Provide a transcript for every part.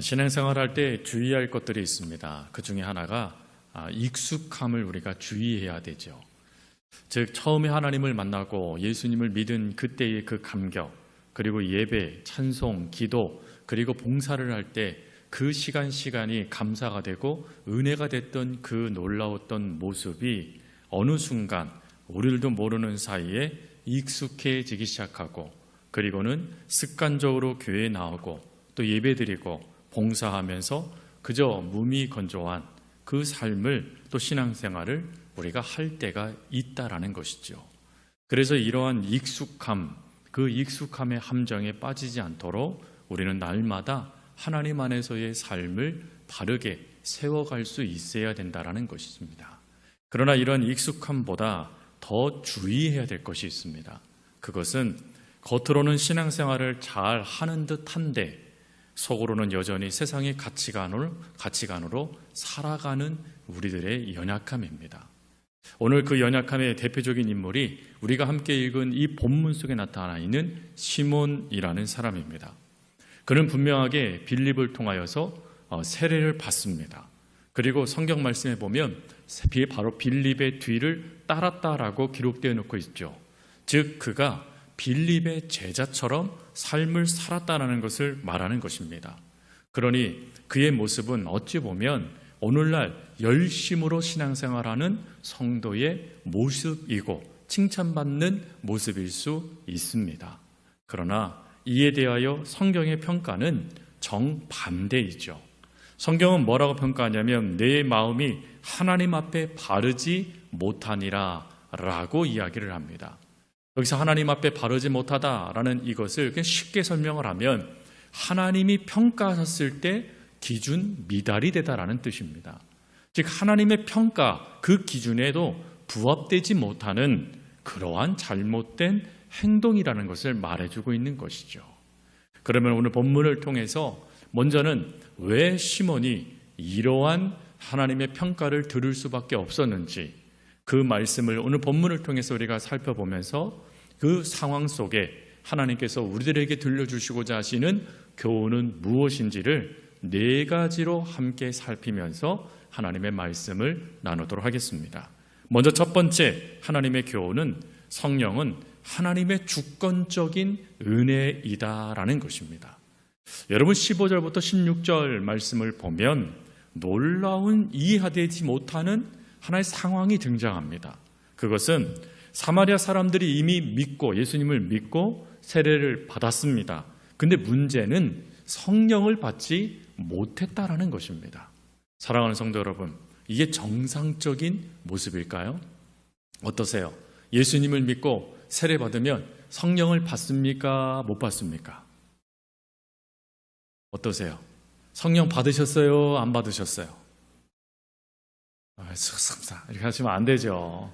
신앙생활할 때 주의할 것들이 있습니다. 그 중에 하나가 익숙함을 우리가 주의해야 되죠. 즉 처음에 하나님을 만나고 예수님을 믿은 그때의 그 감격, 그리고 예배, 찬송, 기도, 그리고 봉사를 할 때 그 시간이 감사가 되고 은혜가 됐던 그 놀라웠던 모습이 어느 순간 우리들도 모르는 사이에 익숙해지기 시작하고, 그리고는 습관적으로 교회에 나오고 또 예배드리고 봉사하면서 그저 무미건조한 그 삶을, 또 신앙생활을 우리가 할 때가 있다라는 것이죠. 그래서 이러한 익숙함, 그 익숙함의 함정에 빠지지 않도록 우리는 날마다 하나님 안에서의 삶을 바르게 세워갈 수 있어야 된다라는 것입니다. 그러나 이런 익숙함보다 더 주의해야 될 것이 있습니다. 그것은 겉으로는 신앙생활을 잘 하는 듯한데 속으로는 여전히 세상의 가치관으로 살아가는 우리들의 연약함입니다. 오늘 그 연약함의 대표적인 인물이 우리가 함께 읽은 이 본문 속에 나타나 있는 시몬이라는 사람입니다. 그는 분명하게 빌립을 통하여서 세례를 받습니다. 그리고 성경 말씀에 보면 바로 빌립의 뒤를 따랐다라고 기록되어 놓고 있죠. 즉 그가 빌립의 제자처럼 삶을 살았다는 것을 말하는 것입니다. 그러니 그의 모습은 어찌 보면 오늘날 열심으로 신앙생활하는 성도의 모습이고 칭찬받는 모습일 수 있습니다. 그러나 이에 대하여 성경의 평가는 정반대이죠. 성경은 뭐라고 평가하냐면 내 마음이 하나님 앞에 바르지 못하니라 라고 이야기를 합니다. 여기서 하나님 앞에 바르지 못하다라는 이것을 그냥 쉽게 설명을 하면 하나님이 평가하셨을 때 기준 미달이 되다라는 뜻입니다. 즉 하나님의 평가 그 기준에도 부합되지 못하는 그러한 잘못된 행동이라는 것을 말해주고 있는 것이죠. 그러면 오늘 본문을 통해서 먼저는 왜 시몬이 이러한 하나님의 평가를 들을 수밖에 없었는지 그 말씀을 오늘 본문을 통해서 우리가 살펴보면서 그 상황 속에 하나님께서 우리들에게 들려주시고자 하시는 교훈은 무엇인지를 4가지로 함께 살피면서 하나님의 말씀을 나누도록 하겠습니다. 먼저 첫 번째 하나님의 교훈은 성령은 하나님의 주권적인 은혜이다라는 것입니다. 여러분 15절부터 16절 말씀을 보면 놀라운 이해되지 못하는 하나의 상황이 등장합니다. 그것은 사마리아 사람들이 이미 믿고 예수님을 믿고 세례를 받았습니다. 근데 문제는 성령을 받지 못했다라는 것입니다. 사랑하는 성도 여러분, 이게 정상적인 모습일까요? 어떠세요? 예수님을 믿고 세례 받으면 성령을 받습니까? 못 받습니까? 어떠세요? 성령 받으셨어요? 안 받으셨어요? 이렇게 하시면 안 되죠.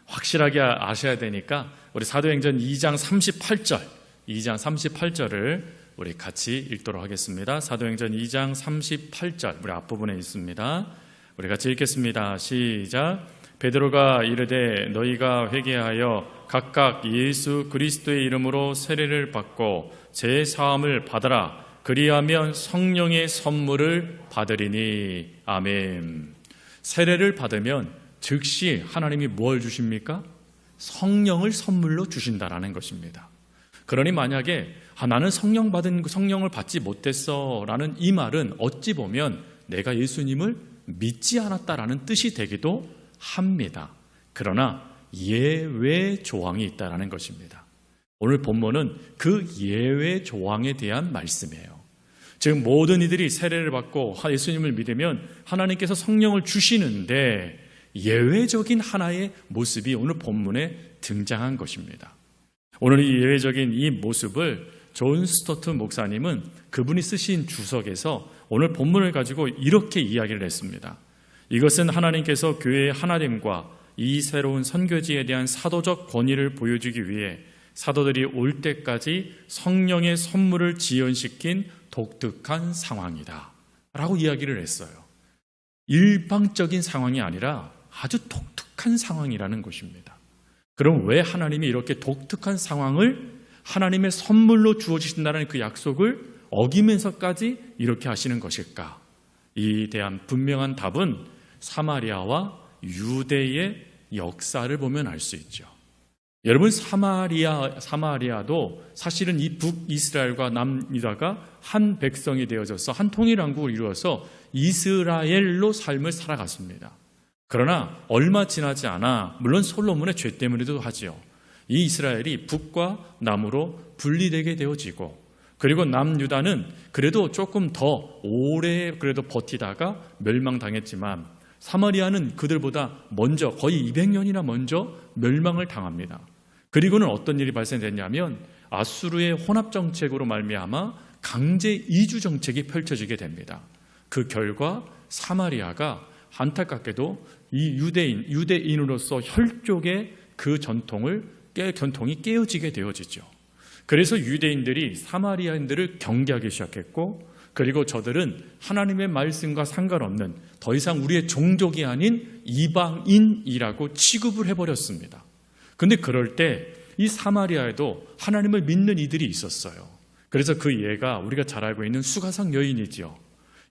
확실하게 아셔야 되니까 우리 사도행전 2장 38절을 우리 같이 읽도록 하겠습니다. 사도행전 2장 38절 우리 앞부분에 있습니다. 우리 같이 읽겠습니다. 시작. 베드로가 이르되 너희가 회개하여 각각 예수 그리스도의 이름으로 세례를 받고 제 사함을 받으라. 그리하면 성령의 선물을 받으리니. 아멘. 세례를 받으면 즉시 하나님이 뭘 주십니까? 성령을 선물로 주신다라는 것입니다. 그러니 만약에 나는 성령을 받지 못했어 라는 이 말은 어찌 보면 내가 예수님을 믿지 않았다라는 뜻이 되기도 합니다. 그러나 예외 조항이 있다라는 것입니다. 오늘 본문은 그 예외 조항에 대한 말씀이에요. 즉 모든 이들이 세례를 받고 예수님을 믿으면 하나님께서 성령을 주시는데 예외적인 하나의 모습이 오늘 본문에 등장한 것입니다. 오늘 이 예외적인 이 모습을 존 스토트 목사님은 그분이 쓰신 주석에서 오늘 본문을 가지고 이렇게 이야기를 했습니다. 이것은 하나님께서 교회의 하나됨과 이 새로운 선교지에 대한 사도적 권위를 보여주기 위해 사도들이 올 때까지 성령의 선물을 지연시킨 독특한 상황이다 라고 이야기를 했어요. 일방적인 상황이 아니라 아주 독특한 상황이라는 것입니다. 그럼 왜 하나님이 이렇게 독특한 상황을 하나님의 선물로 주어주신다는 그 약속을 어기면서까지 이렇게 하시는 것일까? 이에 대한 분명한 답은 사마리아와 유대의 역사를 보면 알 수 있죠. 여러분, 사마리아도 사실은 이 북이스라엘과 남유다가 한 백성이 되어져서 한 통일왕국을 이루어서 이스라엘로 삶을 살아갔습니다. 그러나 얼마 지나지 않아, 물론 솔로몬의 죄 때문에도 하지요, 이 이스라엘이 북과 남으로 분리되게 되어지고, 그리고 남유다는 그래도 조금 더 오래 그래도 버티다가 멸망당했지만 사마리아는 그들보다 먼저, 거의 200년이나 먼저 멸망을 당합니다. 그리고는 어떤 일이 발생됐냐면 아수르의 혼합 정책으로 말미암아 강제 이주 정책이 펼쳐지게 됩니다. 그 결과 사마리아가 안타깝게도 이 유대인으로서 혈족의 그 전통이 깨어지게 되어지죠. 그래서 유대인들이 사마리아인들을 경계하기 시작했고, 그리고 저들은 하나님의 말씀과 상관없는 더 이상 우리의 종족이 아닌 이방인이라고 취급을 해버렸습니다. 근데 그럴 때 이 사마리아에도 하나님을 믿는 이들이 있었어요. 그래서 그 예가 우리가 잘 알고 있는 수가상 여인이지요.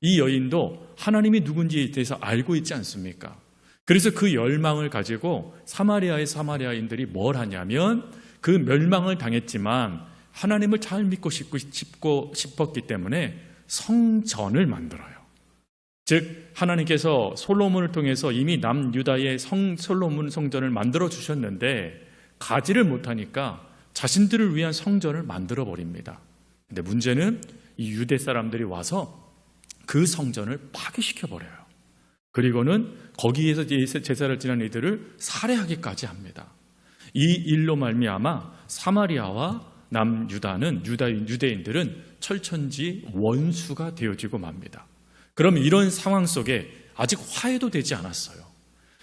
이 여인도 하나님이 누군지에 대해서 알고 있지 않습니까? 그래서 그 열망을 가지고 사마리아인들이 뭘 하냐면, 그 멸망을 당했지만 하나님을 잘 믿고 싶었기 때문에 성전을 만들어요. 즉, 하나님께서 솔로몬을 통해서 이미 남유다의 솔로몬 성전을 만들어 주셨는데 가지를 못하니까 자신들을 위한 성전을 만들어 버립니다. 근데 문제는 이 유대 사람들이 와서 그 성전을 파괴시켜 버려요. 그리고는 거기에서 제사를 지낸 이들을 살해하기까지 합니다. 이 일로 말미암아 사마리아와 남유다는 유대인들은 철천지 원수가 되어지고 맙니다. 그럼 이런 상황 속에 아직 화해도 되지 않았어요.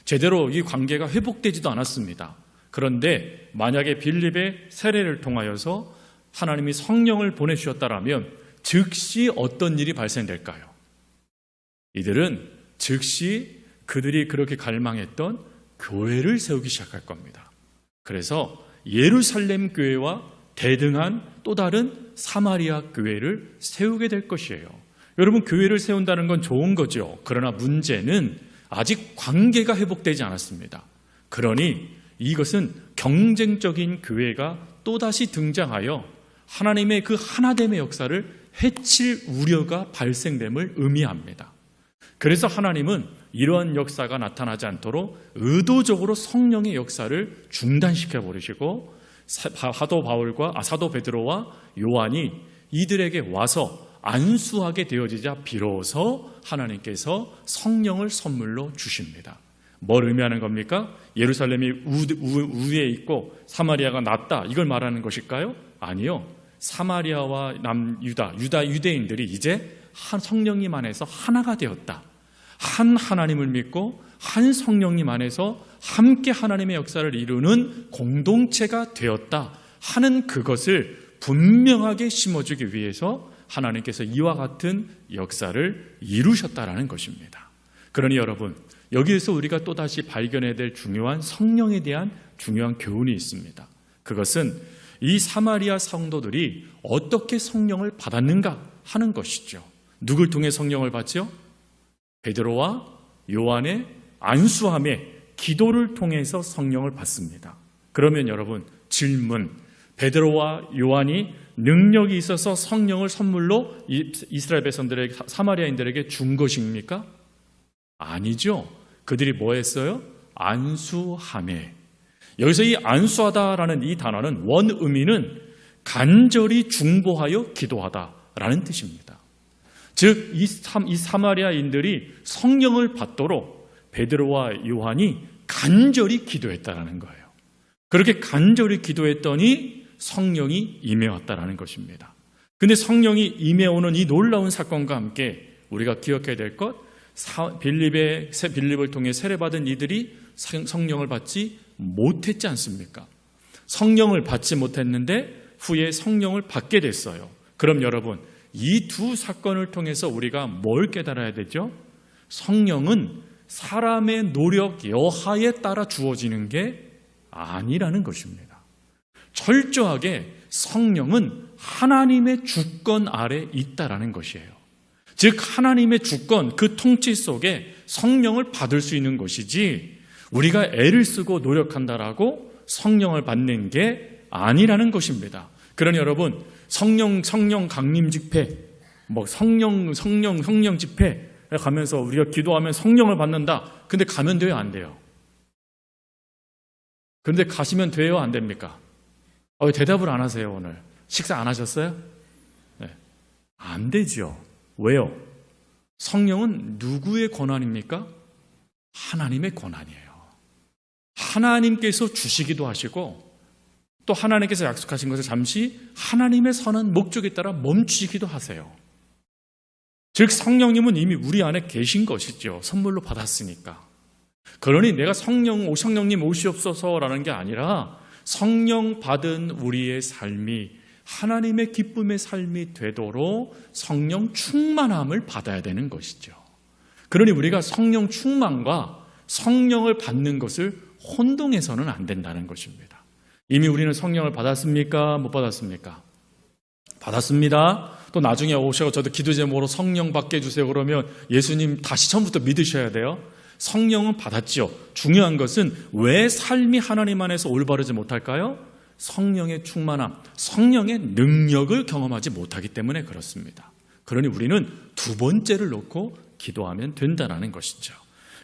제대로 이 관계가 회복되지도 않았습니다. 그런데 만약에 빌립의 세례를 통하여서 하나님이 성령을 보내주셨다라면 즉시 어떤 일이 발생될까요? 이들은 즉시 그들이 그렇게 갈망했던 교회를 세우기 시작할 겁니다. 그래서 예루살렘 교회와 대등한 또 다른 사마리아 교회를 세우게 될 것이에요. 여러분, 교회를 세운다는 건 좋은 거죠. 그러나 문제는 아직 관계가 회복되지 않았습니다. 그러니 이것은 경쟁적인 교회가 또다시 등장하여 하나님의 그 하나됨의 역사를 해칠 우려가 발생됨을 의미합니다. 그래서 하나님은 이러한 역사가 나타나지 않도록 의도적으로 성령의 역사를 중단시켜 버리시고, 사도 베드로와 요한이 이들에게 와서 안수하게 되어지자 비로소 하나님께서 성령을 선물로 주십니다. 뭘 의미하는 겁니까? 예루살렘이 우위에 있고 사마리아가 낮다, 이걸 말하는 것일까요? 아니요. 사마리아와 유대인들이 이제 한 성령님 안에서 하나가 되었다. 한 하나님을 믿고 한 성령님 안에서 함께 하나님의 역사를 이루는 공동체가 되었다 하는 그것을 분명하게 심어주기 위해서 하나님께서 이와 같은 역사를 이루셨다라는 것입니다. 그러니 여러분, 여기에서 우리가 또다시 발견해야 될 중요한 성령에 대한 중요한 교훈이 있습니다. 그것은 이 사마리아 성도들이 어떻게 성령을 받았는가 하는 것이죠. 누굴 통해 성령을 받죠? 베드로와 요한의 안수함에 기도를 통해서 성령을 받습니다. 그러면 여러분, 질문, 베드로와 요한이 능력이 있어서 성령을 선물로 이스라엘 백성들에게, 사마리아인들에게 준 것입니까? 아니죠. 그들이 뭐 했어요? 안수하매. 여기서 이 안수하다라는 이 단어는 원 의미는 간절히 중보하여 기도하다라는 뜻입니다. 즉, 이 사마리아인들이 성령을 받도록 베드로와 요한이 간절히 기도했다라는 거예요. 그렇게 간절히 기도했더니 성령이 임해왔다라는 것입니다. 근데 성령이 임해오는 이 놀라운 사건과 함께 우리가 기억해야 될 것, 빌립을 통해 세례받은 이들이 성령을 받지 못했지 않습니까? 성령을 받지 못했는데 후에 성령을 받게 됐어요. 그럼 여러분, 이 두 사건을 통해서 우리가 뭘 깨달아야 되죠? 성령은 사람의 노력 여하에 따라 주어지는 게 아니라는 것입니다. 철저하게 성령은 하나님의 주권 아래 있다라는 것이에요. 즉 하나님의 주권, 그 통치 속에 성령을 받을 수 있는 것이지 우리가 애를 쓰고 노력한다라고 성령을 받는 게 아니라는 것입니다. 그러니 여러분, 성령 강림 집회, 성령 집회 가면서 우리가 기도하면 성령을 받는다. 근데 가면 돼요, 안 돼요? 그런데 가시면 돼요, 안 됩니까? 대답을 안 하세요, 오늘. 식사 안 하셨어요? 네. 안 되죠. 왜요? 성령은 누구의 권한입니까? 하나님의 권한이에요. 하나님께서 주시기도 하시고 또 하나님께서 약속하신 것을 잠시 하나님의 선한 목적에 따라 멈추시기도 하세요. 즉 성령님은 이미 우리 안에 계신 것이죠. 선물로 받았으니까. 그러니 내가 성령님 오시옵소서라는 게 아니라 성령 받은 우리의 삶이 하나님의 기쁨의 삶이 되도록 성령 충만함을 받아야 되는 것이죠. 그러니 우리가 성령 충만과 성령을 받는 것을 혼동해서는 안 된다는 것입니다. 이미 우리는 성령을 받았습니까? 못 받았습니까? 받았습니다. 또 나중에 오셔서 저도 기도 제목으로 성령 받게 해주세요 그러면 예수님 다시 처음부터 믿으셔야 돼요. 성령은 받았죠. 중요한 것은 왜 삶이 하나님 안에서 올바르지 못할까요? 성령의 충만함, 성령의 능력을 경험하지 못하기 때문에 그렇습니다. 그러니 우리는 두 번째를 놓고 기도하면 된다는 것이죠.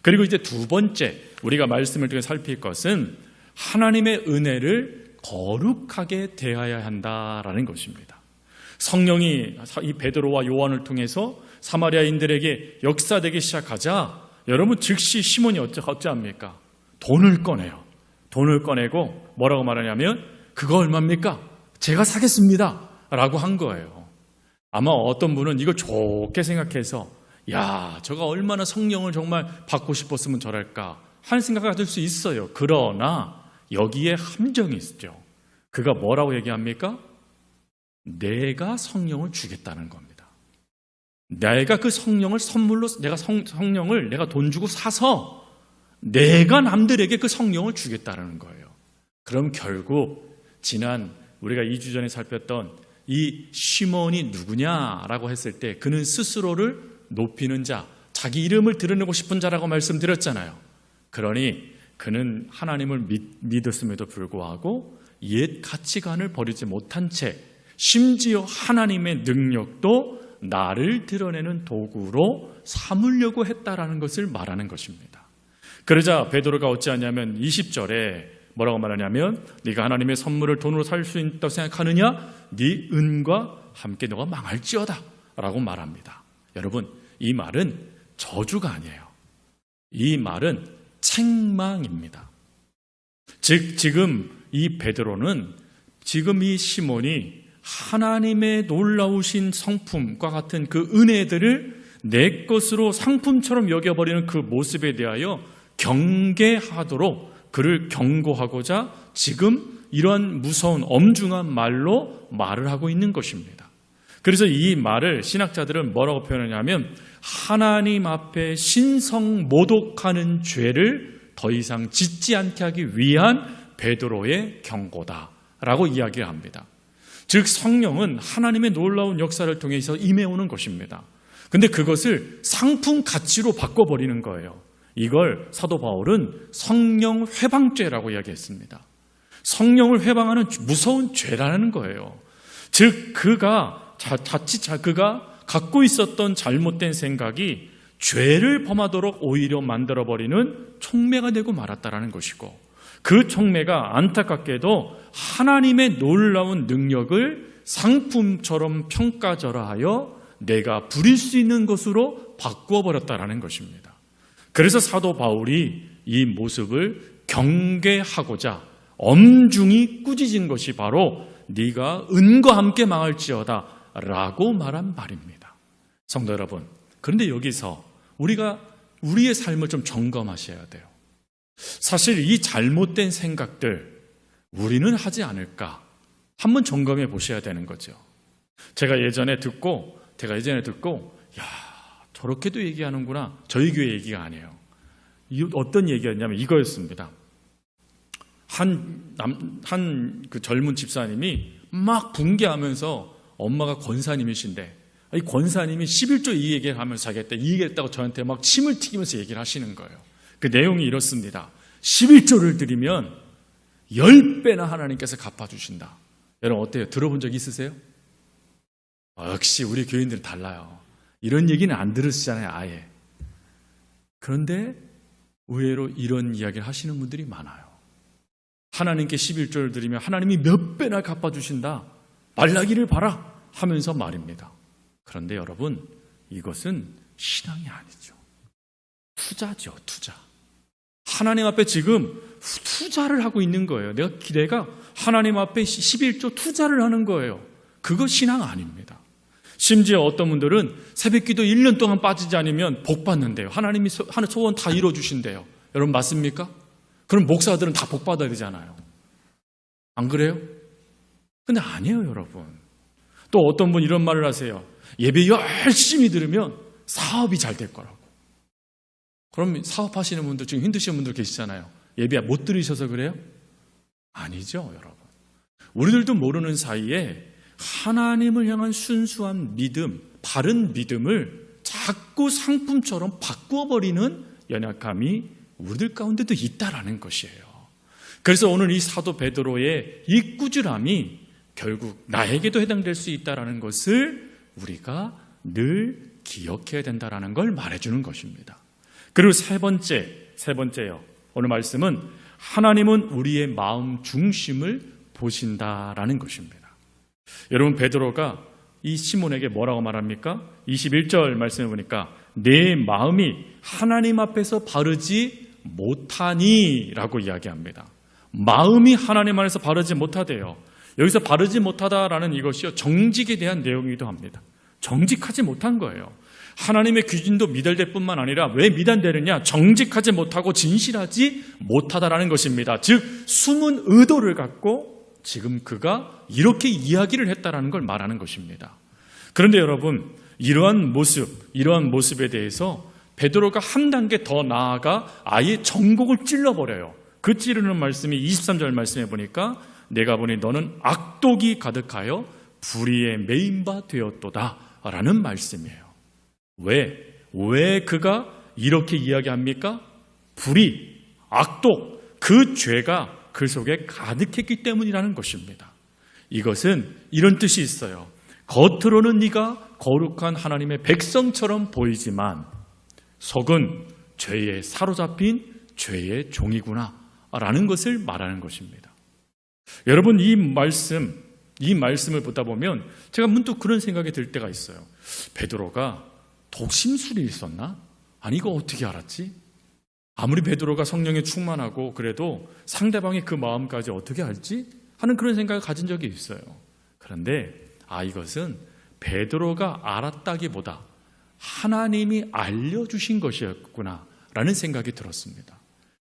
그리고 이제 두 번째 우리가 말씀을 통해 살필 것은 하나님의 은혜를 거룩하게 대하여야 한다라는 것입니다. 성령이 이 베드로와 요한을 통해서 사마리아인들에게 역사되기 시작하자 여러분 즉시 시몬이 어찌합니까? 돈을 꺼내요. 돈을 꺼내고 뭐라고 말하냐면 그거 얼마입니까? 제가 사겠습니다 라고 한 거예요. 아마 어떤 분은 이걸 좋게 생각해서 야, 저가 얼마나 성령을 정말 받고 싶었으면 저럴까 하는 생각을 가질 수 있어요. 그러나 여기에 함정이 있죠. 그가 뭐라고 얘기합니까? 내가 성령을 주겠다는 겁니다. 내가 그 성령을 선물로 성령을 내가 돈 주고 사서 내가 남들에게 그 성령을 주겠다는 거예요. 그럼 결국 지난 우리가 2주 전에 살폈던 이 시몬이 누구냐라고 했을 때 그는 스스로를 높이는 자, 자기 이름을 드러내고 싶은 자라고 말씀드렸잖아요. 그러니 그는 하나님을 믿었음에도 불구하고 옛 가치관을 버리지 못한 채 심지어 하나님의 능력도 나를 드러내는 도구로 삼으려고 했다라는 것을 말하는 것입니다. 그러자 베드로가 어찌하냐면 20절에 뭐라고 말하냐면 네가 하나님의 선물을 돈으로 살 수 있다고 생각하느냐? 네 은과 함께 너가 망할지어다 라고 말합니다. 여러분, 이 말은 저주가 아니에요. 이 말은 책망입니다. 즉 지금 이 베드로는 지금 이 시몬이 하나님의 놀라우신 성품과 같은 그 은혜들을 내 것으로 상품처럼 여겨버리는 그 모습에 대하여 경계하도록 그를 경고하고자 지금 이러한 무서운 엄중한 말로 말을 하고 있는 것입니다. 그래서 이 말을 신학자들은 뭐라고 표현하냐면 하나님 앞에 신성모독하는 죄를 더 이상 짓지 않게 하기 위한 베드로의 경고다라고 이야기를 합니다. 즉 성령은 하나님의 놀라운 역사를 통해서 임해오는 것입니다. 그런데 그것을 상품 가치로 바꿔버리는 거예요. 이걸 사도 바울은 성령 회방죄라고 이야기했습니다. 성령을 회방하는 무서운 죄라는 거예요. 즉 그가 그가 갖고 있었던 잘못된 생각이 죄를 범하도록 오히려 만들어버리는 촉매가 되고 말았다라는 것이고 그 촉매가 안타깝게도 하나님의 놀라운 능력을 상품처럼 평가절하하여 내가 부릴 수 있는 것으로 바꾸어버렸다라는 것입니다. 그래서 사도 바울이 이 모습을 경계하고자 엄중히 꾸짖은 것이 바로 네가 은과 함께 망할지어다 라고 말한 말입니다. 성도 여러분, 그런데 여기서 우리가 우리의 삶을 좀 점검하셔야 돼요. 사실 이 잘못된 생각들 우리는 하지 않을까 한번 점검해 보셔야 되는 거죠. 제가 예전에 듣고 야, 저렇게도 얘기하는구나. 저희 교회 얘기가 아니에요. 어떤 얘기였냐면 이거였습니다. 그 젊은 집사님이 막 붕괴하면서 엄마가 권사님이신데 이 권사님이 11조 이 얘기를 하면서 자기가 이 얘기를 했다고 저한테 막 침을 튀기면서 얘기를 하시는 거예요. 그 내용이 이렇습니다. 11조를 드리면 10배나 하나님께서 갚아주신다. 여러분 어때요? 들어본 적 있으세요? 역시 우리 교인들은 달라요. 이런 얘기는 안 들으시잖아요, 아예. 그런데 의외로 이런 이야기를 하시는 분들이 많아요. 하나님께 11조를 드리면 하나님이 몇 배나 갚아주신다. 말라기를 봐라 하면서 말입니다. 그런데 여러분, 이것은 신앙이 아니죠. 투자죠, 투자. 하나님 앞에 지금 투자를 하고 있는 거예요. 내가 하나님 앞에 11조 투자를 하는 거예요. 그거 신앙 아닙니다. 심지어 어떤 분들은 새벽기도 1년 동안 빠지지 않으면 복 받는데요. 하나님이 하는 소원 다 이뤄주신대요. 여러분 맞습니까? 그럼 목사들은 다 복 받아야 되잖아요. 안 그래요? 근데 아니에요, 여러분. 또 어떤 분 이런 말을 하세요. 예배 열심히 들으면 사업이 잘 될 거라고. 그럼 사업하시는 분들 중에 힘드신 분들 계시잖아요. 예배 못 들으셔서 그래요? 아니죠, 여러분. 우리들도 모르는 사이에 하나님을 향한 순수한 믿음, 바른 믿음을 자꾸 상품처럼 바꾸어버리는 연약함이 우리들 가운데도 있다라는 것이에요. 그래서 오늘 이 사도 베드로의 이 꾸준함이 결국 나에게도 해당될 수 있다라는 것을 우리가 늘 기억해야 된다라는 걸 말해주는 것입니다. 그리고 세 번째요. 오늘 말씀은 하나님은 우리의 마음 중심을 보신다라는 것입니다. 여러분 베드로가 이 시몬에게 뭐라고 말합니까? 21절 말씀해 보니까 내 마음이 하나님 앞에서 바르지 못하니 라고 이야기합니다. 마음이 하나님 안에서 바르지 못하대요. 여기서 바르지 못하다라는 이것이요 정직에 대한 내용이기도 합니다. 정직하지 못한 거예요. 하나님의 규진도 미달될 뿐만 아니라 왜 미달되느냐? 정직하지 못하고 진실하지 못하다라는 것입니다. 즉 숨은 의도를 갖고 지금 그가 이렇게 이야기를 했다라는 걸 말하는 것입니다. 그런데 여러분 이러한 모습에 대해서 베드로가 한 단계 더 나아가 아예 전곡을 찔러버려요. 그 찌르는 말씀이 23절 말씀해 보니까 내가 보니 너는 악독이 가득하여 불의에 매인 바 되었도다 라는 말씀이에요. 왜 그가 이렇게 이야기합니까? 불의, 악독, 그 죄가 그 속에 가득했기 때문이라는 것입니다. 이것은 이런 뜻이 있어요. 겉으로는 네가 거룩한 하나님의 백성처럼 보이지만 속은 죄에 사로잡힌 죄의 종이구나 라는 것을 말하는 것입니다. 여러분 이 말씀을 보다 보면 제가 문득 그런 생각이 들 때가 있어요. 베드로가 독심술이 있었나? 아니 이거 어떻게 알았지? 아무리 베드로가 성령에 충만하고 그래도 상대방의 그 마음까지 어떻게 알지? 하는 그런 생각을 가진 적이 있어요. 그런데 이것은 베드로가 알았다기보다 하나님이 알려주신 것이었구나 라는 생각이 들었습니다.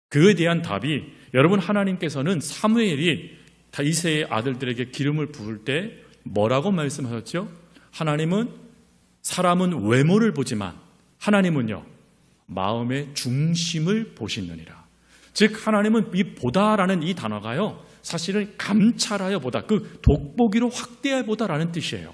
그에 대한 답이 여러분 하나님께서는 사무엘이 이새의 아들들에게 기름을 부을 때 뭐라고 말씀하셨죠? 하나님은 사람은 외모를 보지만 하나님은요 마음의 중심을 보시느니라. 즉 하나님은 이 보다라는 이 단어가요 사실은 감찰하여 보다, 그 돋보기로 확대하여 보다라는 뜻이에요.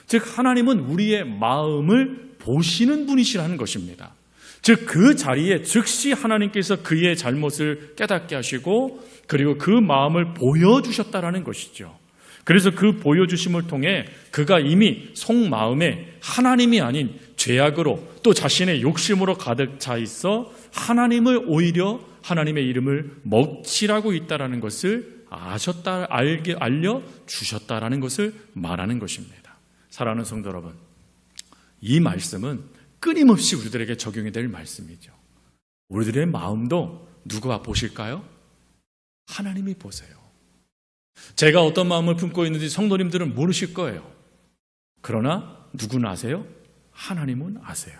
즉 하나님은 우리의 마음을 보시는 분이시라는 것입니다. 즉 그 자리에 즉시 하나님께서 그의 잘못을 깨닫게 하시고 그리고 그 마음을 보여주셨다라는 것이죠. 그래서 그 보여주심을 통해 그가 이미 속마음에 하나님이 아닌 죄악으로 또 자신의 욕심으로 가득 차 있어 하나님을 오히려 하나님의 이름을 먹칠하고 있다는 것을 알려주셨다라는 것을 말하는 것입니다. 사랑하는 성도 여러분, 이 말씀은 끊임없이 우리들에게 적용이 될 말씀이죠. 우리들의 마음도 누가 보실까요? 하나님이 보세요. 제가 어떤 마음을 품고 있는지 성도님들은 모르실 거예요. 그러나 누구는 아세요? 하나님은 아세요.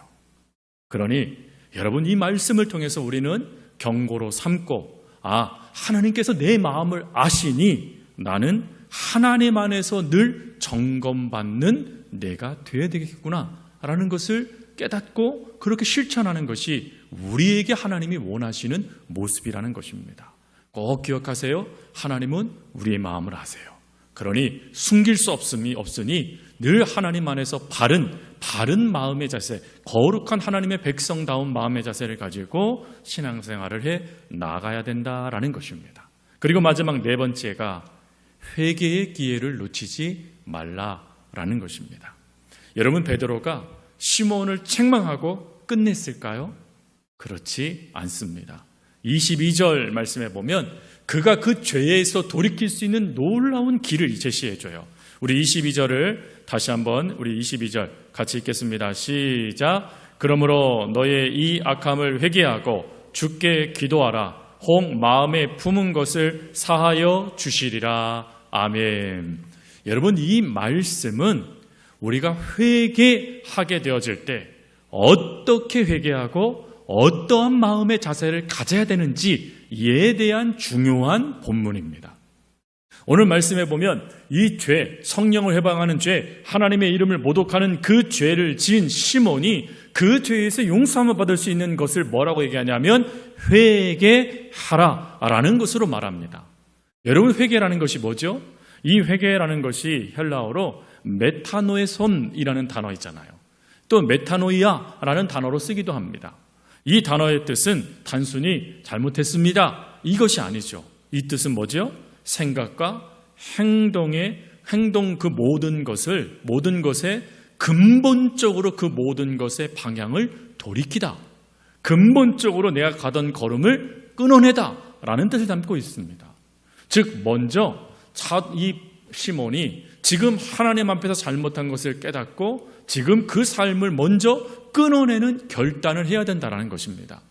그러니 여러분 이 말씀을 통해서 우리는 경고로 삼고 하나님께서 내 마음을 아시니 나는 하나님 안에서 늘 점검받는 내가 되어야 되겠구나 라는 것을 깨닫고 그렇게 실천하는 것이 우리에게 하나님이 원하시는 모습이라는 것입니다. 꼭 기억하세요. 하나님은 우리의 마음을 아세요. 그러니 숨길 수 없으니 늘 하나님 안에서 바른 마음의 자세, 거룩한 하나님의 백성다운 마음의 자세를 가지고 신앙생활을 해 나가야 된다라는 것입니다. 그리고 마지막 네 번째가 회개의 기회를 놓치지 말라라는 것입니다. 여러분, 베드로가 시몬을 책망하고 끝냈을까요? 그렇지 않습니다. 22절 말씀해 보면 그가 그 죄에서 돌이킬 수 있는 놀라운 길을 제시해줘요. 우리 22절을 다시 한번 우리 22절 같이 읽겠습니다. 시작. 그러므로 너의 이 악함을 회개하고 주께 기도하라. 혹 마음에 품은 것을 사하여 주시리라. 아멘. 여러분, 이 말씀은 우리가 회개하게 되어질 때 어떻게 회개하고 어떠한 마음의 자세를 가져야 되는지에 대한 중요한 본문입니다. 오늘 말씀해 보면 이 죄, 성령을 해방하는 죄, 하나님의 이름을 모독하는 그 죄를 지은 시몬이 그 죄에서 용서함을 받을 수 있는 것을 뭐라고 얘기하냐면 회개하라라는 것으로 말합니다. 여러분, 회개라는 것이 뭐죠? 이 회개라는 것이 헬라어로 메타노에손이라는 단어 있잖아요. 또 메타노이아라는 단어로 쓰기도 합니다. 이 단어의 뜻은 단순히 잘못했습니다, 이것이 아니죠. 이 뜻은 뭐죠? 생각과 행동 그 모든 것에 근본적으로 그 모든 것의 방향을 돌이키다. 근본적으로 내가 가던 걸음을 끊어내다 라는 뜻을 담고 있습니다. 즉, 먼저 이 시몬이 지금 하나님 앞에서 잘못한 것을 깨닫고 지금 그 삶을 먼저 끊어내는 결단을 해야 된다는 것입니다.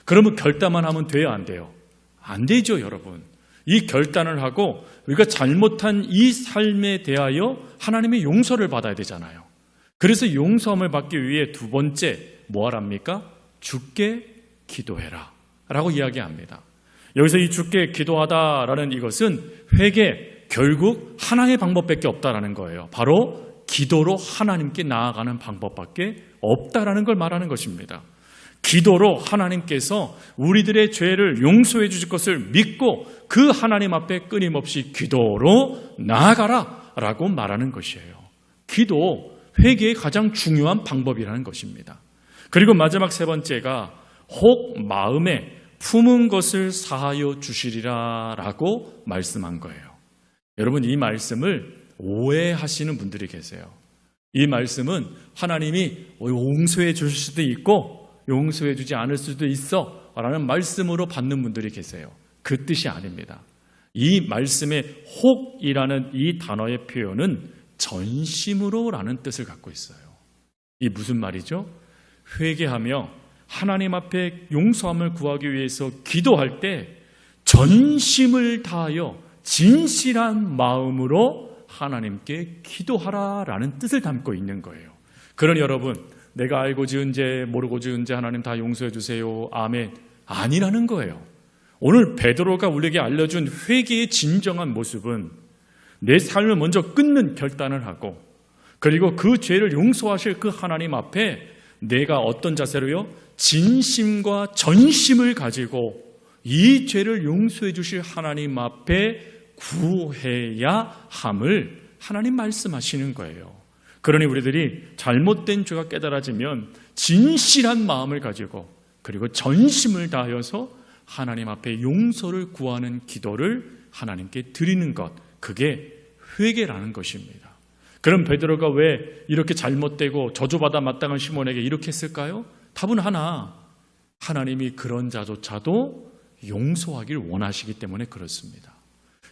그러면 결단만 하면 돼요, 안 돼요? 안 되죠, 여러분. 이 결단을 하고 우리가 잘못한 이 삶에 대하여 하나님의 용서를 받아야 되잖아요. 그래서 용서함을 받기 위해 두 번째 뭐 하랍니까? 주께 기도해라 라고 이야기합니다. 여기서 이 주께 기도하다라는 이것은 회개, 결국 하나의 방법밖에 없다라는 거예요. 바로 기도로 하나님께 나아가는 방법밖에 없다라는 걸 말하는 것입니다. 기도로 하나님께서 우리들의 죄를 용서해 주실 것을 믿고 그 하나님 앞에 끊임없이 기도로 나아가라 라고 말하는 것이에요. 기도, 회개의 가장 중요한 방법이라는 것입니다. 그리고 마지막 세 번째가 혹 마음에 품은 것을 사하여 주시리라 라고 말씀한 거예요. 여러분, 이 말씀을 오해하시는 분들이 계세요. 이 말씀은 하나님이 용서해 주실 수도 있고 용서해 주지 않을 수도 있어 라는 말씀으로 받는 분들이 계세요. 그 뜻이 아닙니다. 이 말씀의 혹이라는 이 단어의 표현은 전심으로 라는 뜻을 갖고 있어요. 이 무슨 말이죠? 회개하며 하나님 앞에 용서함을 구하기 위해서 기도할 때 전심을 다하여 진실한 마음으로 하나님께 기도하라라는 뜻을 담고 있는 거예요. 그러니 여러분, 내가 알고 지은 죄, 모르고 지은 죄 하나님 다 용서해 주세요, 아멘, 아니라는 거예요. 오늘 베드로가 우리에게 알려준 회개의 진정한 모습은 내 삶을 먼저 끊는 결단을 하고 그리고 그 죄를 용서하실 그 하나님 앞에 내가 어떤 자세로요? 진심과 전심을 가지고 이 죄를 용서해 주실 하나님 앞에 구해야 함을 하나님 말씀하시는 거예요. 그러니 우리들이 잘못된 죄가 깨달아지면 진실한 마음을 가지고 그리고 전심을 다하여서 하나님 앞에 용서를 구하는 기도를 하나님께 드리는 것, 그게 회개라는 것입니다. 그럼 베드로가 왜 이렇게 잘못되고 저주받아 마땅한 시몬에게 이렇게 했을까요? 답은 하나, 하나님이 그런 자조차도 용서하길 원하시기 때문에 그렇습니다.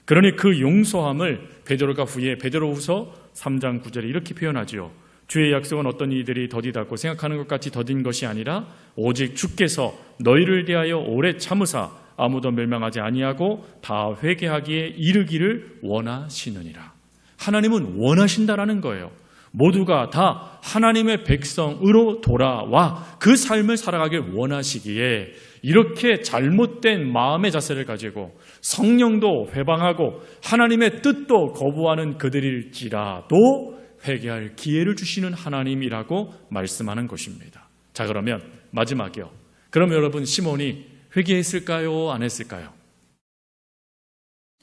그러니 그 용서함을 베드로가 후에 베드로후서 3장 9절에 이렇게 표현하지요. 주의 약속은 어떤 이들이 더디다고 생각하는 것 같이 더딘 것이 아니라 오직 주께서 너희를 대하여 오래 참으사 아무도 멸망하지 아니하고 다 회개하기에 이르기를 원하시느니라. 하나님은 원하신다라는 거예요. 모두가 다 하나님의 백성으로 돌아와 그 삶을 살아가길 원하시기에 이렇게 잘못된 마음의 자세를 가지고 성령도 회방하고 하나님의 뜻도 거부하는 그들일지라도 회개할 기회를 주시는 하나님이라고 말씀하는 것입니다. 자, 그러면 마지막이요. 그럼 여러분, 시몬이 회개했을까요? 안 했을까요?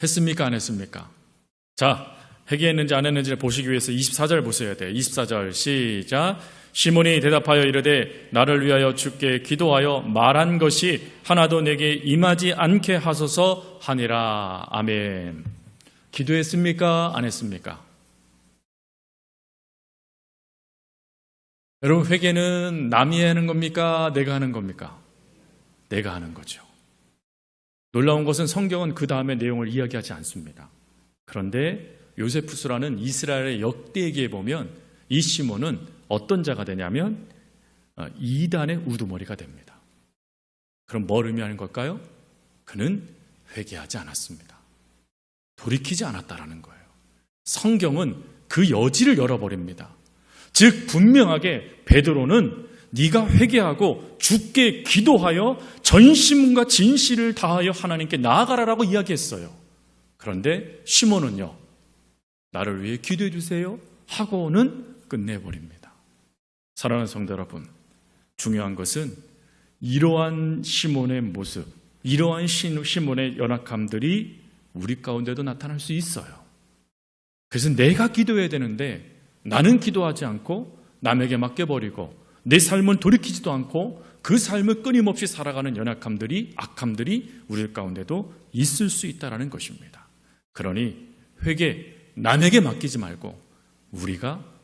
했습니까? 안 했습니까? 자, 회개했는지 안 했는지를 보시기 위해서 24절 보셔야 돼요. 24절 시작. 시몬이 대답하여 이르되 나를 위하여 주께 기도하여 말한 것이 하나도 내게 임하지 않게 하소서 하니라. 아멘. 기도했습니까? 안 했습니까? 여러분, 회개는 남이 하는 겁니까? 내가 하는 겁니까? 내가 하는 거죠. 놀라운 것은 성경은 그 다음에 내용을 이야기하지 않습니다. 그런데 요세푸스라는 이스라엘의 역대기에 보면 이 시몬은 어떤 자가 되냐면 이단의 우두머리가 됩니다. 그럼 뭘 의미하는 걸까요? 그는 회개하지 않았습니다. 돌이키지 않았다라는 거예요. 성경은 그 여지를 열어버립니다. 즉 분명하게 베드로는 네가 회개하고 주께 기도하여 전심과 진실을 다하여 하나님께 나아가라라고 이야기했어요. 그런데 시몬은요, 나를 위해 기도해 주세요 하고는 끝내버립니다. 사랑하는 성도 여러분, 중요한 것은 이러한 시몬의 모습, 이러한 시몬의 연약함들이 우리 가운데도 나타날 수 있어요. 그래서 내가 기도해야 되는데 나는 기도하지 않고 남에게 맡겨버리고 내 삶을 돌이키지도 않고 그 삶을 끊임없이 살아가는 연약함들이, 악함들이 우리 가운데도 있을 수 있다는 것입니다. 그러니 회개, 남에게 맡기지 말고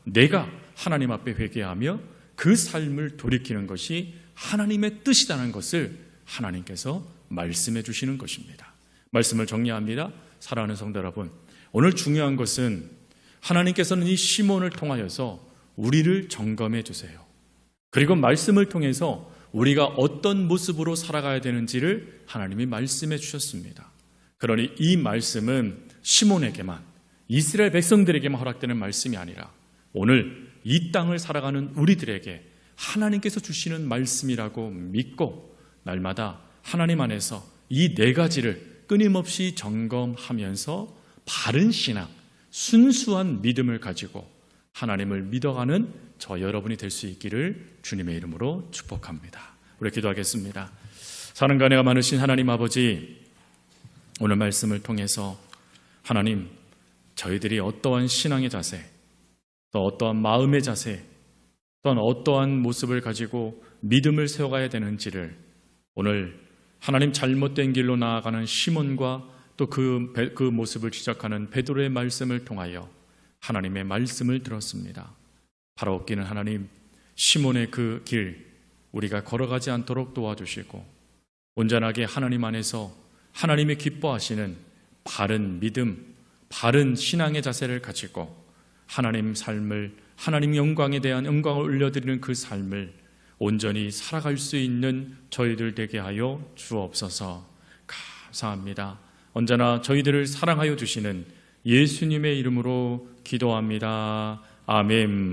내가 하나님 앞에 회개하며 그 삶을 돌이키는 것이 하나님의 뜻이라는 것을 하나님께서 말씀해 주시는 것입니다. 말씀을 정리합니다. 사랑하는 성도 여러분, 오늘 중요한 것은 하나님께서는 이 시몬을 통하여서 우리를 점검해 주세요. 그리고 말씀을 통해서 우리가 어떤 모습으로 살아가야 되는지를 하나님이 말씀해 주셨습니다. 그러니 이 말씀은 시몬에게만, 이스라엘 백성들에게만 허락되는 말씀이 아니라 오늘 이 땅을 살아가는 우리들에게 하나님께서 주시는 말씀이라고 믿고 날마다 하나님 안에서 이 네 가지를 끊임없이 점검하면서 바른 신앙, 순수한 믿음을 가지고 하나님을 믿어가는 저 여러분이 될 수 있기를 주님의 이름으로 축복합니다. 우리 기도하겠습니다. 사랑과 은혜가 많으신 하나님 아버지, 오늘 말씀을 통해서 하나님, 저희들이 어떠한 신앙의 자세, 또 어떠한 마음의 자세, 또한 어떠한 모습을 가지고 믿음을 세워가야 되는지를 오늘 하나님 잘못된 길로 나아가는 시몬과 또 그 모습을 지적하는 베드로의 말씀을 통하여 하나님의 말씀을 들었습니다. 바라옵기는 하나님, 시몬의 그 길 우리가 걸어가지 않도록 도와주시고 온전하게 하나님 안에서 하나님이 기뻐하시는 바른 믿음, 바른 신앙의 자세를 가지고 하나님 삶을, 하나님 영광에 대한 영광을 올려드리는 그 삶을 온전히 살아갈 수 있는 저희들 되게 하여 주옵소서. 감사합니다. 언제나 저희들을 사랑하여 주시는 예수님의 이름으로 기도합니다. 아멘.